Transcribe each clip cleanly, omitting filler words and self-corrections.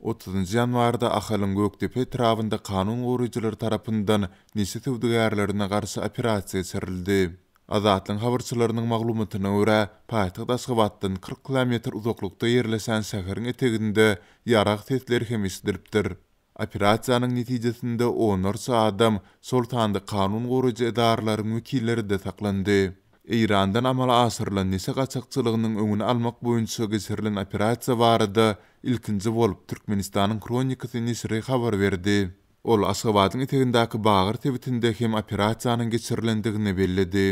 30 yanvarda Ahalın Göktepe etrafında kanun goruýjylary tarapyndan nesi tüwdügärlerine garşy operasiýa çerildi. Azatlyň habarçylarynyň maglumatyna görä, paýtagyt Aşgabatdan 40 kilometr uzaklykda ýerleşen şäheriň eteginde ýarak sesleri hem işdilipdir. Operasiýanyň netijesinde onlarça adam Sultanda kanun goruýjy edarlaryň wekilleri de saklandy. İrandan amala asyrlan nese gaçakçylygynyň öňüni almak boýunça geçirilen operasiýa barada ilkinji bolup Türkmenistanyň kronikasy nesri habar berdi. Ol Aşgabatyň etegindäki Bagyr tebitinde hem operasiýanyň geçirilendigini bellidi.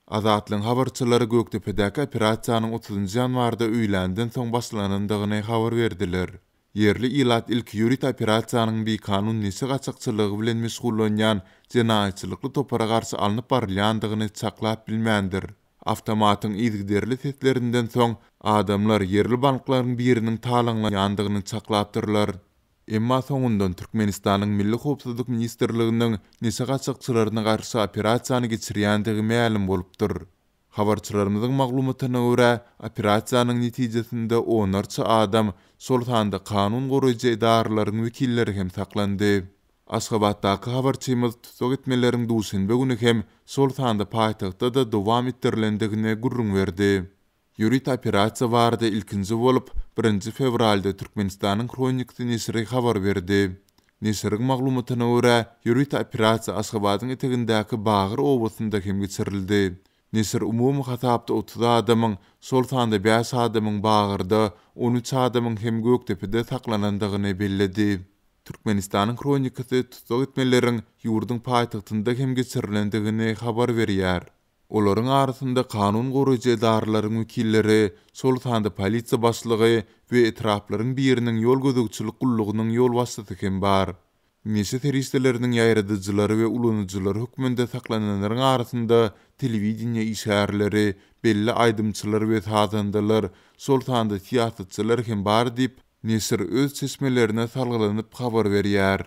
Azatlyň habarçylary Göktepe'däki operasiýanyň 30 ýanwarda öýlenden soň başlanandygyny habar berdiler. Yerli ilat ilk ýürit operasiýanyň bir kanun nesi gaçakçylygy bilen meşgullanýan jenaýatçylykly topara garşy alınıp barylýandygyny çaklap bilmändir. Awtomatyň izgiderli seslerinden soň adamlar yerli banklaryň biriniň talanlanýandygyny çaklapdyrlar. Emma soňundan Türkmenistanyň Milli Howpsuzlyk Ministrliginiň nesi gaçakçylaryna garşy operasiýany geçirýändigi ma'lum bolupdyr. Habarçylarymyzyň maglumatyna görä, operasiýanyň netijesinde onlarça adam Sultanda kanun goruýjy edarlaryň wekilleri hem saklandy. Aşgabatdaky habarçymyz tutuk etmeleriň duşinbe güni hem Sultanda paýtagtda da dowam etdirilendigine gurrun berdi. Ýürit operasiýa barada ilkinji bolup 1 fevralda Türkmenistanyň kronikasy nesri habar berdi. Nesriň maglumatyna görä, ýürit operasiýa Aşgabatyň etegindäki Bagyr obasynda hem geçirildi. Nesir umumy hatapda 30 adamyň Sultanda 5 adamyň Bagyrda, 13 adamyň hem Göktepe'de saklanandygyny bellidi. Türkmenistanyň kronikasy tutuk etmeleriň ýurduň paýtagtynda hem geçirilendigini habar berýär. Olaryň arasynda kanun goruýjy edarlaryň wekilleri, Sultanda polisiýa başlygy we etraplaryň biriniň ýol gözükçilik gullugynyň ýol başçysy hem bar. Nesi teristlerinin ýaýradyjylary we ulanyjylary hökmünde saklananlaryň arasynda telewiziýa işgärleri, belli aýdymçylar we hazandalar, Sultanda tiýatrçylar hem bar diýip Nesir öz çeşmelerine salgylanyp habar berýär.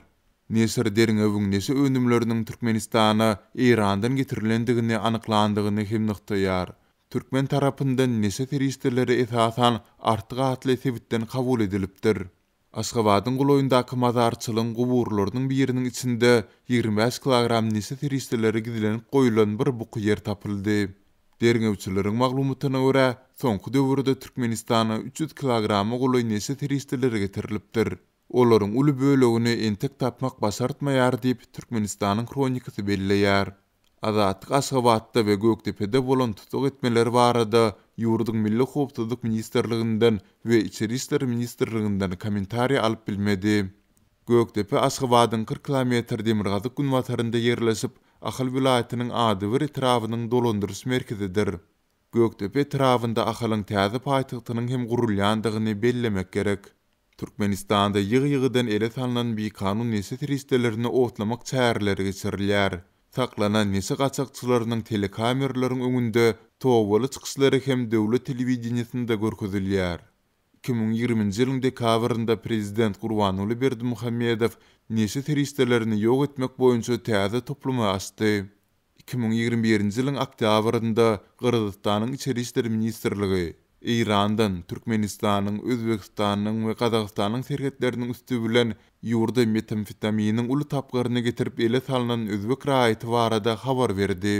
Nesir deriň öwüňnesi önümleriniň Türkmenistana, Irandan getirilendigini anyklandygyny hem nykdaýar. Türkmen tarapyndan nesi teristleri esasan artyk atly sebitden kabul edilipdir. Aşgabatyň gulaýyndaky mazarçylyň guburlarynyň biriniň içinde 25 kilogram nesi teristleri gidilenip goýulan bir buky ýer tapyldy. Derňewçileriň maglumatyna görä, soňky döwürde Türkmenistana 300 kilogramy gulaý nesi teristleri getirilipdir. Olaryň uly bölegini entek tapmak başartmaýar diýip Türkmenistanyň kronikasy belleýär. Azatlyk Aşgabatda we Göktepe'de bolan tutuk etmeler barada ýurduň Milli Howpsuzlyk Ministrliginden we Içeri işler Ministrliginden kommentariýa alyp bilmedi. Göktepe Aşgabatyň 40 kilometr Demirgazyk günbatarynda ýerleşip, Ahal vilayatynyň ady bir etrawynyň dolandyrys merkezidir. Göktepe etrafynda Ahalyň täze paýtagtynyň hem gurulýandygyny bellemek gerek. Türkmenistanda ýygy-ýygydan ele salynan bir kanun nesi teristlerini otlamak çäreleri geçirilýär. Saklanan nesi gaçakçylarynyň telekameralarynın öňünde towaly çykyşlary hem döwlet telewiziýasynda görkezilýär. 2020-nji ýylyň dekabrynda Prezident Gurbanuly Berdimuhammedow nesi teristlerini ýok etmek boýunça täze topluma açdy. 2021-nji ýylyň oktýabrynda Gyrgyzstanyň Içeri işler Ministrligi Irandan, Türkmenistanyň, Özbekistanyň we Gazagystanyň serhetleriniň üstü bilen ýurda metamfetaminiň uly tapgaryny getirip ele salynan özbek raýaty barada habar berdi.